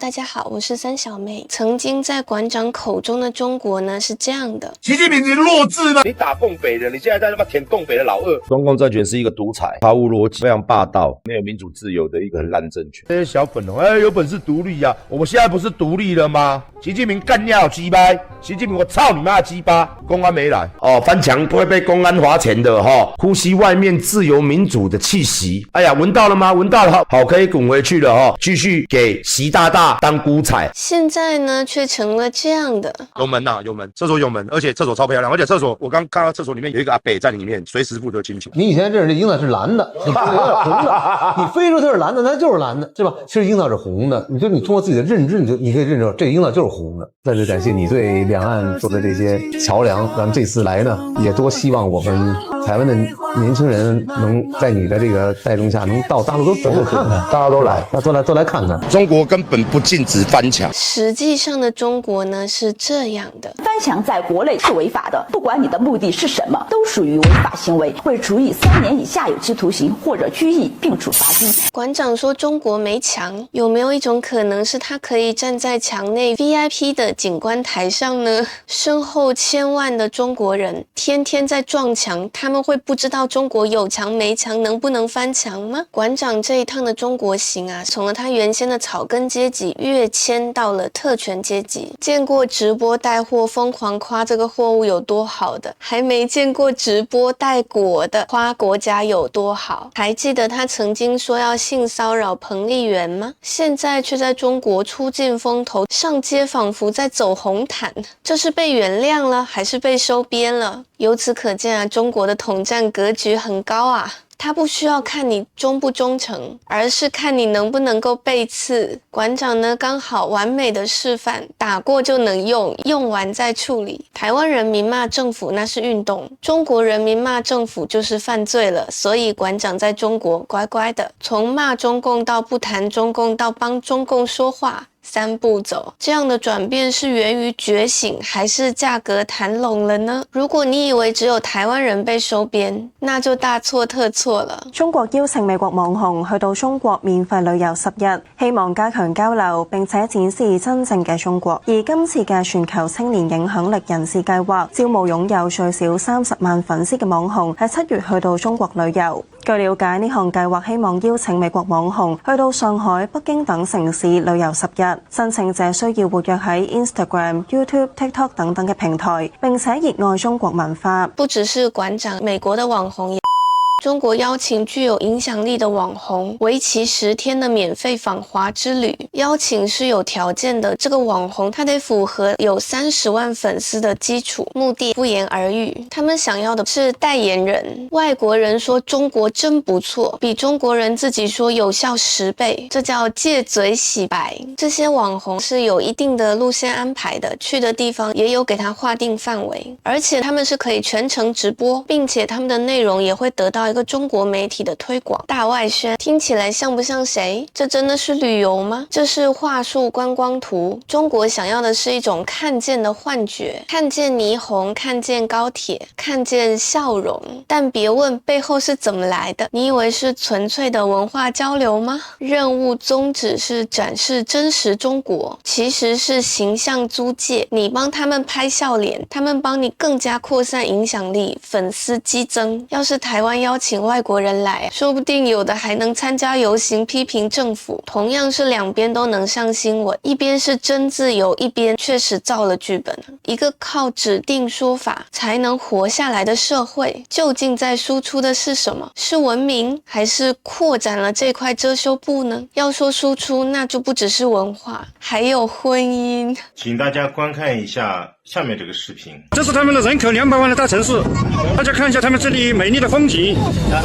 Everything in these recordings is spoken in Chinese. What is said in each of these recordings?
大家好，我是三小妹。曾经在馆长口中的中国呢是这样的：习近平你弱智呢？你打共匪人，你现在在他妈舔共匪的老二。中共政权是一个独裁、毫无逻辑、非常霸道、没有民主自由的一个很烂政权。这些小粉红，有本事独立啊！我们现在不是独立了吗？习近平干掉鸡掰，习近平我操你妈鸡巴！公安没来哦，翻墙不会被公安罚钱的哈。呼吸外面自由民主的气息，哎呀，闻到了吗？闻到了，好，可以滚回去了哈。继续给习大大当孤彩。现在呢，却成了这样的。有门呐、有门，厕所有门，而且厕所超漂亮，而且厕所我刚看到厕所里面有一个阿北在里面，随时负责清洁。你以前认识这樱桃是蓝的，你说有点红的，你非说它是蓝的，它就是蓝的，是吧？其实樱桃是红的，你通过自己的认知，你可以认识到这个樱桃就是红的。再次感谢你对两岸做的这些桥梁，咱们这次来呢，也多希望我们台湾的年轻人能在你的这个带动下，能到大陆都走走看看，大家都来，都来看看。中国根本不禁止翻墙。实际上的中国呢是这样的：翻墙在国内是违法的，不管你的目的是什么，都属于违法行为，会处以3年以下有期徒刑或者拘役，并处罚金。馆长说中国没墙，有没有一种可能是他可以站在墙内 VIP 的景观台上呢？身后千万的中国人天天在撞墙，他们会不知道中国有墙没墙，能不能翻墙吗？馆长这一趟的中国行啊，从了他原先的草根阶级跃迁到了特权阶级。见过直播带货疯狂夸这个货物有多好的，还没见过直播带果的夸国家有多好。还记得他曾经说要性骚扰彭丽媛吗？现在却在中国出尽风头，上街仿佛在走红毯。这是被原谅了还是被收编了？由此可见啊，中国的统战格局很高啊。他不需要看你忠不忠诚，而是看你能不能够背刺。馆长呢，刚好完美的示范，打过就能用，用完再处理。台湾人民骂政府那是运动，中国人民骂政府就是犯罪了。所以馆长在中国乖乖的，从骂中共到不谈中共到帮中共说话。3步走，这样的转变是源于觉醒，还是价格谈拢了呢？如果你以為只有台灣人被收編，那就大錯特錯了。中國邀請美國網紅去到中國免費旅遊10日，希望加強交流並且展示真正嘅中國。而今次嘅全球青年影響力人士計劃，招募擁有最少30萬粉絲嘅網紅，喺7月去到中國旅遊。據了解，呢項計劃希望邀請美國網紅去到上海、北京等城市旅遊10日。申請者需要活躍喺 Instagram、YouTube、TikTok 等等嘅平台，並且熱愛中國文化。不只是館長，美國的網紅也中國邀請具有影響力的網紅，為期10天的免費訪華之旅。邀請是有條件的，這個網紅他得符合有30萬粉絲的基礎，目的不言而喻。他們想要的是代言人，外國人說中國真不錯，比中國人自己說有效10倍，這叫借嘴洗白。這些網紅是有一定的路線安排的，去的地方也有給他劃定範圍，而且他們是可以全程直播，並且他們的內容也會得到一個中國媒體的推廣大外宣。聽起來像不像誰？這真的是旅遊嗎？這是話術觀光圖。中國想要的是一種看見的幻覺，看見霓虹，看見高鐵，看見笑容，但別問背後是怎麼來的。你以為是純粹的文化交流嗎？任務宗旨是展示真實中國，其實是形象租借。你幫他們拍笑臉，他們幫你更加擴散影響力，粉絲激增。要是台灣邀請外國人來，說不定有的還能參加遊行批評政府。同樣是兩邊都能上新聞，一邊是真自由，一邊確實造了劇本。一個靠指定說法才能活下來的社會，究竟在輸出的是什麼？是文明，還是擴展了這塊遮羞布呢？要說輸出，那就不只是文化，還有婚姻。請大家觀看一下下面這個視頻。這是他們的人口200萬的大城市，大家看一下他們這裡美麗的風景，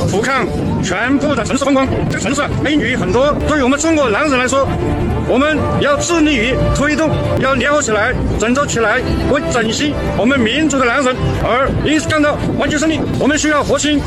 俯瞰全部的城市風光。這個城市美女很多，對於我們中國男人來說，我們要致力於推動，要撩起來，振作起來，為振興我們民族的男人而因此幹到完全勝利。我們需要核心，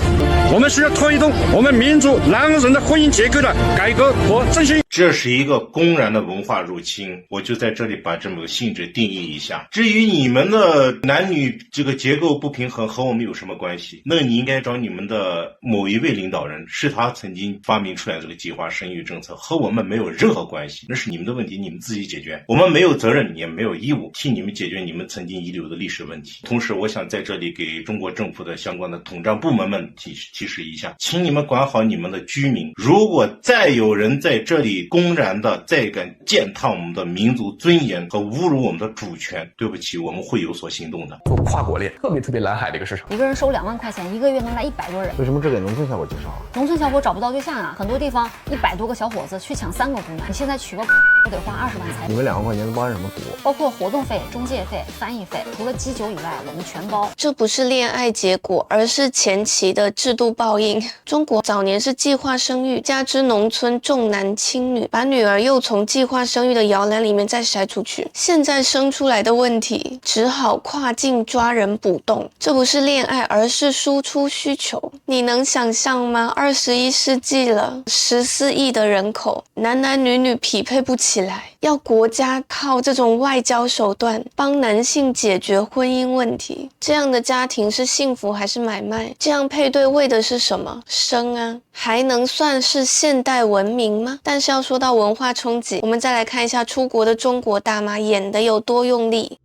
我們需要推動我們民族男人的婚姻結構的改革和振興。这是一个公然的文化入侵，我就在这里把这么个性质定义一下。至于你们的男女这个结构不平衡和我们有什么关系？那你应该找你们的某一位领导人，是他曾经发明出来这个计划生育政策，和我们没有任何关系，那是你们的问题，你们自己解决。我们没有责任也没有义务替你们解决你们曾经遗留的历史问题。同时我想在这里给中国政府的相关的统战部门们提示一下，请你们管好你们的居民，如果再有人在这里公然的再敢践踏我们的民族尊严和侮辱我们的主权，对不起，我们会有所行动的。做跨国恋特别蓝海的一个市场，一个人收2万块钱，一个月能来100多人。为什么只给农村小伙介绍？农村小伙找不到对象啊，很多地方100多个小伙子去抢3个姑娘，你现在娶个都得花20万才。你们2万块钱都包含什么服务？包括活动费、中介费、翻译费，除了基酒以外，我们全包。这不是恋爱结果，而是前期的制度报应。中国早年是计划生育，加之农村重男轻女，把女儿又从计划生育的摇篮里面再筛出去，现在生出来的问题只好跨境抓人补洞。这不是恋爱，而是输出需求。你能想象吗？21世纪了，14亿的人口，男男女女匹配不起来，要国家靠这种外交手段帮男性解决婚姻问题，这样的家庭是幸福还是买卖？这样配对为的是什么？生啊，还能算是现代文明吗？但是要说到文化冲击，我们再来看一下出国的中国大妈演得有多用力。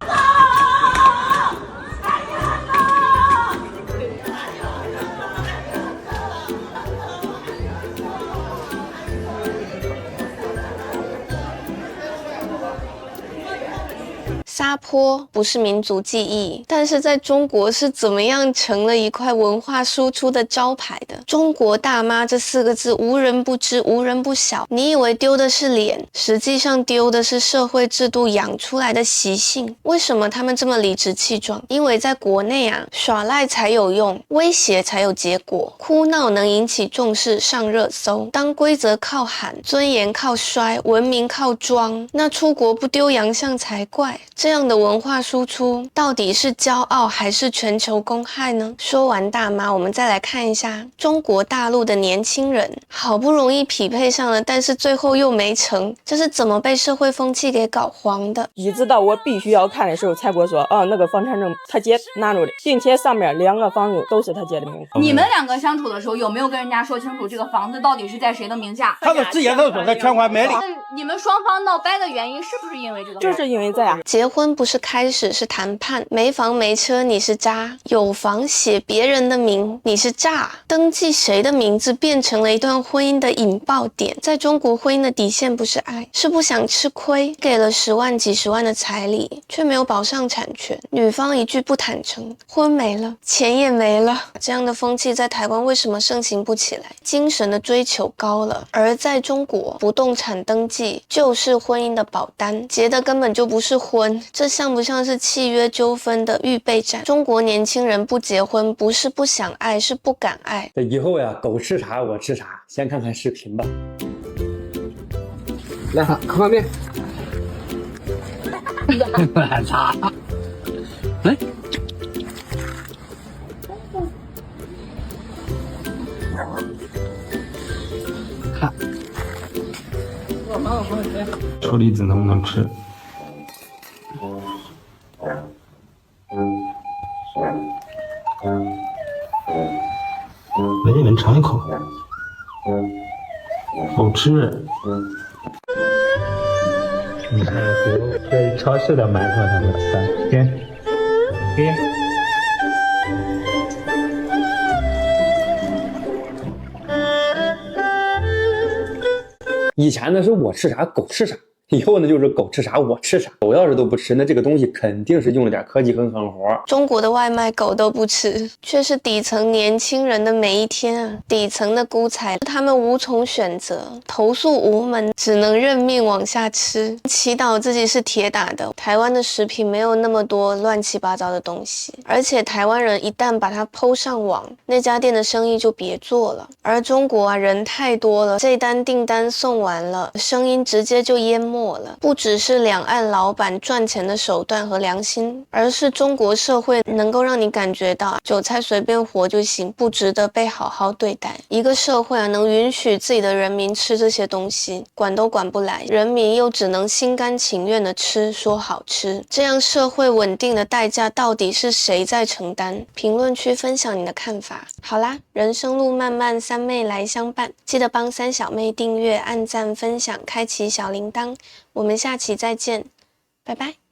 撒泼不是民族记忆，但是在中国是怎么样成了一块文化输出的招牌的？中国大妈这4个字无人不知，无人不晓。你以为丢的是脸，实际上丢的是社会制度养出来的习性。为什么他们这么理直气壮？因为在国内啊，耍赖才有用，威胁才有结果，哭闹能引起重视，上热搜。当规则靠喊，尊严靠摔，文明靠装，那出国不丢洋相才怪。这样的文化输出到底是骄傲还是全球公害呢？说完大妈，我们再来看一下中国大陆的年轻人，好不容易匹配上了，但是最后又没成，这是怎么被社会风气给搞黄的？一直到我必须要看的时候才给我说，那个房产证他姐拿着的，并且上面2个房子都是他姐的名字。你们2个相处的时候有没有跟人家说清楚这个房子到底是在谁的名下？他的直接都说他全款买的。你们双方闹掰的原因是不是因为这个？就是因为这样。结婚不是开始，是谈判。没房没车你是渣，有房写别人的名你是诈，登记谁的名字变成了一段婚姻的引爆点。在中国，婚姻的底线不是爱，是不想吃亏，给了10万几10万的彩礼，却没有保上产权，女方一句不坦诚，婚没了，钱也没了。这样的风气在台湾为什么盛行不起来？精神的追求高了，而在中国，不动产登记就是婚姻的保单，结的根本就不是婚，这像不像是契约纠纷的预备战？中国年轻人不结婚，不是不想爱，是不敢爱。以后呀，狗吃啥我吃啥，先看看视频吧。来，看方便。擦，来。看。车厘子能不能吃？闻一闻，尝一口，好吃。你看，这超市的馒头他们吃，给。以前呢是我吃啥狗吃啥，以后呢就是狗吃啥我吃啥。狗要是都不吃，那这个东西肯定是用了点科技跟狠活。中国的外卖狗都不吃，却是底层年轻人的每一天啊！底层的孤财，他们无从选择，投诉无门，只能认命往下吃，祈祷自己是铁打的。台湾的食品没有那么多乱七八糟的东西，而且台湾人一旦把它PO上网，那家店的生意就别做了。而中国啊，人太多了，这单订单送完了，声音直接就淹没没了。不只是两岸老板赚钱的手段和良心，而是中国社会能够让你感觉到韭菜随便活就行，不值得被好好对待。一个社会能允许自己的人民吃这些东西，管都管不来，人民又只能心甘情愿的吃，说好吃，这样社会稳定的代价到底是谁在承担？评论区分享你的看法。好啦，人生路漫漫，三妹来相伴，记得帮三小妹订阅、按赞、分享、开启小铃铛。我们下期再见，拜拜。